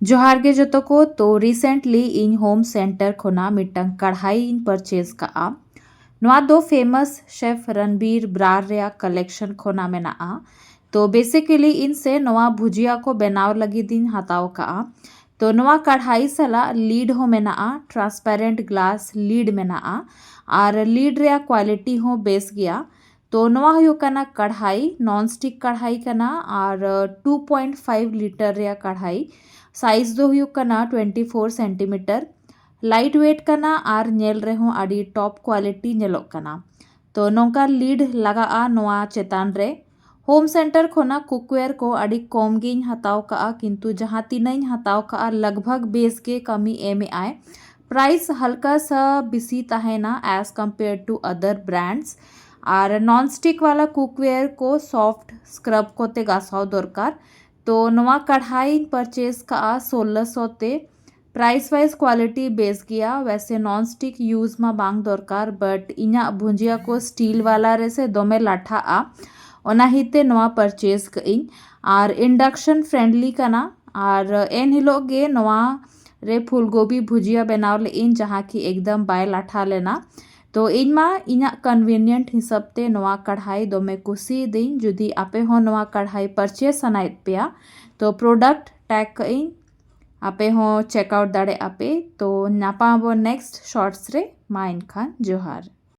जोहार गे जतो को तो रिसेंटली इन होम सेंटर खोना मिटंग कढ़ाई इन परचेज का नवा दो फेमस शेफ रणबीर ब्रार रे कलेक्शन खोना मेना तो बेसिकली इनसे नवा भुजिया को बनाव लगी दिन हताव का तो नवा कढ़ाई सला लीड हो मेना ट्रांसपेरेंट ग्लास लीड मेना और लीड रे क्वालिटी हो बेस गया तो नवा हुयो कना कढ़ाई नॉन स्टिक कढ़ाई कना और 2.5 लीटर रे कढ़ाई साइज दो हुयो कना 24 सेंटीमीटर लाइट वेट कना और नेल रहे आड़ी टॉप क्वालिटी नेलोग कना तो नौका लीड लगा नवा चेतान रे होम सेंटर खोना कुकवेयर को आड़ी कम गिन हताव का किंतु जहाँ तीन हताव का लगभग बेस के कमी एम आए प्राइस हल्का सा बिसी तहेना as compare to other brands और नॉन स्टिक वाला कुकवेयर को सॉफ्ट स्क्रब कोते गासाव दरकार तो नवा कढ़ाई परचेज का 1600 ते प्राइस वाइज क्वालिटी बेस गया वैसे नॉन स्टिक यूज में बांग दरकार बट इना भुजिया को स्टील वाला रे से दोमे लाठा ओना हिते नवा परचेज कई और इंडक्शन फ्रेंडली कना और एन हिलोग गे नवा रे फूलगोभी भुजिया बनाव ले इन जहाँ की एकदम बाय लाठा लेना तो इन मा इना कन्वीनियंट हिसाब ते नवा कढ़ाई दोमे कुसी दिन जुदी आपे हो नवा कढ़ाई परचेस सनाइत पेया तो प्रोडक्ट टैग कई आपे हो चेकआउट दाड़े आपे तो नापाबो नेक्स्ट शॉर्ट्स रे मा इनखान जोहार।